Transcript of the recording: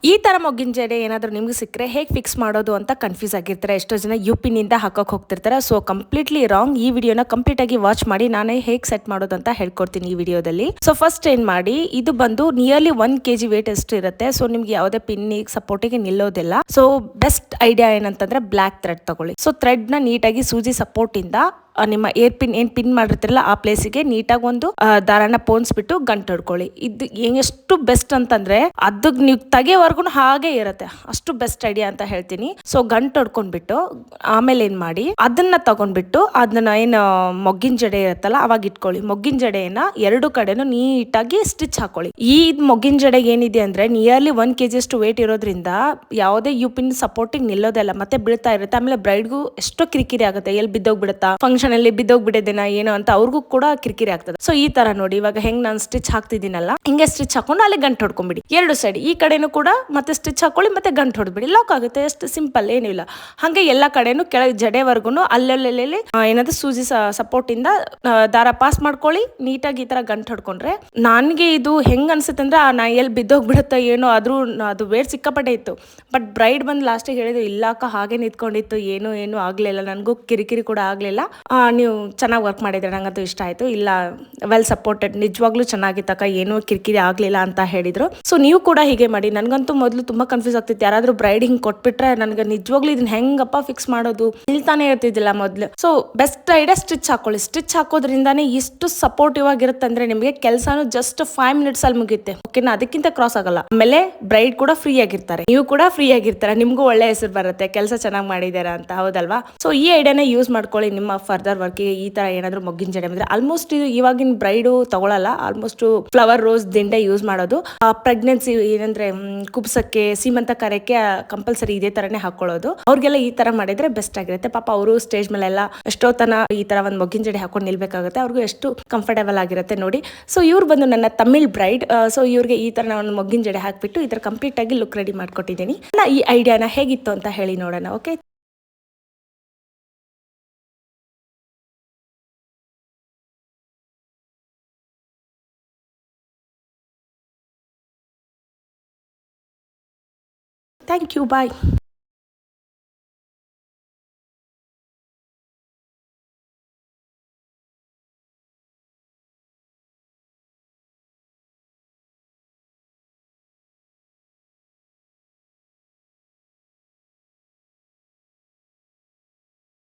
ಈ ತರ ಮೊಗ್ಗಿನ ಜಡೆ ಏನಾದರೂ ನಿಮ್ಗೆ ಸಿಕ್ಕರೆ ಹೇಗೆ ಫಿಕ್ಸ್ ಮಾಡೋದು ಅಂತ ಕನ್ಫ್ಯೂಸ್ ಆಗಿರ್ತಾರೆ. ಎಷ್ಟೋ ಜನ ಯುಪಿನಿಂದ ಹಾಕಕ್ಕೆ ಹೋಗ್ತಿರ್ತಾರೆ. So completely wrong. ಈ ವಿಡಿಯೋನ ಕಂಪ್ಲೀಟ್ ಆಗಿ ವಾಚ್ ಮಾಡಿ ನಾನೇ ಹೇಗೆ ಸೆಟ್ ಮಾಡೋದು ಅಂತ ಹೇಳ್ಕೊಡ್ತೀನಿ ಈ ವಿಡಿಯೋದಲ್ಲಿ. ಸೊ ಫಸ್ಟ್ ಏನ್ ಮಾಡಿ, ಇದು ಬಂದು ನಿಯರ್ಲಿ 1 kg ವೇಟ್ ಎಷ್ಟು ಇರುತ್ತೆ. ಸೊ ನಿಮ್ಗೆ ಯಾವುದೇ ಪಿನ್ನಿಗೆ ಸಪೋರ್ಟಿಗೆ ನಿಲ್ಲೋದಿಲ್ಲ. ಸೊ ಬೆಸ್ಟ್ ಐಡಿಯಾ ಏನಂತಂದ್ರೆ ಬ್ಲ್ಯಾಕ್ ಥ್ರೆಡ್ ತಗೊಳ್ಳಿ. ಸೊ ಥ್ರೆಡ್ ನ ನೀಟಾಗಿ ಸೂಜಿ ಸಪೋರ್ಟ್ ಇಂದ ನಿಮ್ಮ ಏರ್ ಪಿನ್ ಏನ್ ಪಿನ್ ಮಾಡಿರ್ತಿರಲ್ಲ ಆ ಪ್ಲೇಸಿಗೆ ನೀಟಾಗಿ ಒಂದು ದಾರನ ಪೋಣಿಸ್ಬಿಟ್ಟು ಗಂಟು ಹೊಡ್ಕೊಳ್ಳಿ. ಇದು ಎಷ್ಟು ಬೆಸ್ಟ್ ಅಂತಂದ್ರೆ ಅದಕ್ಕೆ ನೀವು ತೆಗೆಯವರೆಗೂ ಹಾಗೆ ಇರುತ್ತೆ. ಅಷ್ಟು ಬೆಸ್ಟ್ ಐಡಿಯಾ ಅಂತ ಹೇಳ್ತೀನಿ. ಸೊ ಗಂಟು ಹೊಡ್ಕೊಂಡ್ಬಿಟ್ಟು ಆಮೇಲೆ ಏನ್ ಮಾಡಿ, ಅದನ್ನ ತಗೊಂಡ್ಬಿಟ್ಟು ಅದನ್ನ ಏನು ಮೊಗ್ಗಿನ ಜಡೆ ಇರುತ್ತಲ್ಲ ಅವಾಗ ಇಟ್ಕೊಳ್ಳಿ. ಮೊಗ್ಗಿನ ಜಡೆಯನ್ನ ಎರಡು ಕಡೆನೂ ನೀಟಾಗಿ ಸ್ಟಿಚ್ ಹಾಕೊಳ್ಳಿ. ಈ ಮೊಗ್ಗಿನ ಜಡೆಗೆ ಏನಿದೆ ಅಂದ್ರೆ ನಿಯರ್ಲಿ 1 kg ಅಷ್ಟು ವೇಟ್ ಇರೋದ್ರಿಂದ ಯಾವುದೇ ಪಿನ್ ಸಪೋರ್ಟಿಗೆ ನಿಲ್ಲೋದಲ್ಲ, ಮತ್ತೆ ಬೀಳ್ತಾ ಇರುತ್ತೆ. ಆಮೇಲೆ ಬ್ರೈಡ್ಗೂ ಎಷ್ಟೋ ಕಿರಿಕಿರಿ ಆಗುತ್ತೆ, ಎಲ್ಲಿ ಬಿದ್ದೋಗ್ಬಿಡುತ್ತಾ, ಫಂಕ್ಷನ್ ಅಲ್ಲಿ ಬಿದ್ದೋಗ್ಬಿಡೋದೇನಾ ಏನೋ ಅಂತ ಅವ್ರಿಗೂ ಕೂಡ ಕಿರಿಕಿರಿ ಆಗ್ತದೆ. ಸೊ ಈ ತರ ನೋಡಿ, ಇವಾಗ ಹೆಂಗ್ ನಾನು ಸ್ಟಿಚ್ ಹಾಕ್ತಿದ್ದೀನಲ್ಲ ಹಿಂಗೆ ಸ್ಟಿಚ್ ಹಾಕೊಂಡು ಅಲ್ಲಿ ಗಂಟು ಹೊಡ್ಕೊಂಡ್ಬಿಡಿ. ಎರಡು ಸೈಡ್ ಈ ಕಡೆನೂ ಕೂಡ ಮತ್ತೆ ಸ್ಟಿಚ್ ಹಾಕೊಳ್ಳಿ, ಮತ್ತೆ ಗಂಟು ಹೊಡ್ಬಿಡಿ. ಲಾಕ್ ಆಗುತ್ತೆ. ಎಷ್ಟು ಸಿಂಪಲ್, ಏನಿಲ್ಲ. ಹಂಗೆ ಎಲ್ಲಾ ಕಡೆನೂ ಕೆಳಗೆ ಜಡೆವರೆಗೂ ಅಲ್ಲೆಲ್ಲೆಲ್ಲಿ ಏನಾದ್ರು ಸೂಜಿ ಸಪೋರ್ಟ್ ಇಂದ ದಾರ ಪಾಸ್ ಮಾಡ್ಕೊಳ್ಳಿ. ನೀಟಾಗಿ ಈ ತರ ಗಂಟು ಹೊಡ್ಕೊಂಡ್ರೆ ನನ್ಗೆ ಇದು ಹೆಂಗ್ ಅನ್ಸುತ್ತೆ ಅಂದ್ರೆ ನಾ ಎಲ್ಲಿ ಬಿದ್ದೋಗ್ಬಿಡುತ್ತ ಏನೋ, ಆದ್ರೂ ಅದು ವೇಟ್ ಸಿಕ್ಕಾಪಟ್ಟೆ ಇತ್ತು. ಬಟ್ ಬ್ರೈಡ್ ಬಂದು ಲಾಸ್ಟಿಗೆ ಹೇಳಿದ್ರು, ಇಲ್ಲಾಕ ಹಾಗೆ ನಿಂತ್ಕೊಂಡಿತ್ತು, ಏನು ಆಗ್ಲಿಲ್ಲ, ನನಗೂ ಕಿರಿಕಿರಿ ಕೂಡ ಆಗ್ಲಿಲ್ಲ, ನೀವು ಚೆನ್ನಾಗಿ ವರ್ಕ್ ಮಾಡಿದ್ರೆ, ನಂಗಂತೂ ಇಷ್ಟ ಆಯ್ತು, ಇಲ್ಲ ವೆಲ್ ಸಪೋರ್ಟೆಡ್, ನಿಜವಾಗ್ಲೂ ಚೆನ್ನಾಗಿತ್ತಕ್ಕ, ಏನೂ ಕಿರಿಕಿರಿ ಆಗ್ಲಿಲ್ಲ ಅಂತ ಹೇಳಿದ್ರು. ಸೊ ನೀವು ಕೂಡ ಹೀಗೆ ಮಾಡಿ. ನನಗಂತೂ ಮೊದಲು ತುಂಬಾ ಕನ್ಫ್ಯೂಸ್ ಆಗ್ತಿತ್ತು, ಯಾರಾದ್ರೂ ಬ್ರೈಡ್ ಹಿಂಗ್ ಕೊಟ್ಬಿಟ್ರೆ ನನಗೆ ನಿಜವಾಗ್ಲೂ ಇದನ್ನ ಹೆಂಗಪ್ಪ ಫಿಕ್ಸ್ ಮಾಡೋದು ನಿಲ್ತಾನೆ ಇರ್ತಿದ್ದಿಲ್ಲ ಮೊದಲು. ಸೊ ಬೆಸ್ಟ್ ಐಡಿಯಾ ಸ್ಟಿಚ್ ಹಾಕೊಳ್ಳಿ. ಸ್ಟಿಚ್ ಹಾಕೋದ್ರಿಂದಾನೇ ಇಷ್ಟು ಸಪೋರ್ಟಿವ್ ಆಗಿರುತ್ತೆ ಅಂದ್ರೆ ನಿಮಗೆ ಕೆಲಸನೂ ಜಸ್ಟ್ 5 minutes ಅಲ್ಲಿ ಮುಗಿಯುತ್ತೆ. ಓಕೆನಾ, ಅದಕ್ಕಿಂತ ಕ್ರಾಸ್ ಆಗಲ್ಲ. ಆಮೇಲೆ ಬ್ರೈಡ್ ಕೂಡ ಫ್ರೀ ಆಗಿರ್ತಾರೆ, ನೀವು ಕೂಡ ಫ್ರೀ ಆಗಿರ್ತಾರೆ, ನಿಮ್ಗೂ ಒಳ್ಳೆ ಹೆಸರು ಬರುತ್ತೆ, ಕೆಲಸ ಚೆನ್ನಾಗಿ ಮಾಡಿದಾರೆ ಅಂತ, ಹೌದಲ್ವಾ? ಸೊ ಈ ಐಡಿಯಾನ ಯೂಸ್ ಮಾಡ್ಕೊಳ್ಳಿ ನಿಮ್ಮ ಫರ್ದರ್ ವರ್ಕಿಗೆ. ಈ ತರ ಏನಾದ್ರು ಮೊಗ್ಗಿನ ಜಡೆ ಬಂದ್ರೆ ಆಲ್ಮೋಸ್ಟ್ ಇದು ಇವಾಗಿನ ಬ್ರೈಡು ತಗೊಳಲ್ಲ, ಆಲ್ಮೋಸ್ಟ್ ಫ್ಲವರ್ ರೋಸ್ ದಿಂಡೆ ಯೂಸ್ ಮಾಡೋದು. ಪ್ರೆಗ್ನೆನ್ಸಿ ಏನಂದ್ರೆ ಕುಬ್ಸಕ್ಕೆ, ಸೀಮಂತ ಕಾರ್ಯಕ್ಕೆ ಕಂಪಲ್ಸರಿ ಇದೇ ತರನೇ ಹಾಕೊಳ್ಳೋದು. ಅವ್ರಿಗೆಲ್ಲ ಈ ತರ ಮಾಡಿದ್ರೆ ಬೆಸ್ಟ್ ಆಗಿರುತ್ತೆ. ಪಾಪ ಅವರು ಸ್ಟೇಜ್ ಮೇಲೆ ಎಲ್ಲ ಎಷ್ಟೋ ಈ ತರ ಒಂದು ಮೊಗ್ಗಿನ ಜಡೆ ಹಾಕೊಂಡು ನಿಲ್ಬೇಕಾಗುತ್ತೆ, ಅವ್ರಿಗೂ ಎಷ್ಟು ಕಂಫರ್ಟೇಬಲ್ ಆಗಿರುತ್ತೆ ನೋಡಿ. ಸೊ ಇವ್ರು ಬಂದು ನನ್ನ ತಮಿಳ್ ಬ್ರೈಡ್. ಸೊ ಇವ್ರಿಗೆ ಈ ತರ ನಾನು ಮೊಗ್ಗಿನ ಜಡೆ ಹಾಕ್ಬಿಟ್ಟು ಈ ತರ ಕಂಪ್ಲೀಟ್ ಆಗಿ ಲುಕ್ ರೆಡಿ ಮಾಡ್ಕೊಟ್ಟಿದ್ದೀನಿ. ಈ ಐಡಿಯಾನ ಹೇಗಿತ್ತು ಅಂತ ಹೇಳಿ ನೋಡೋಣ. Okay, thank you, bye.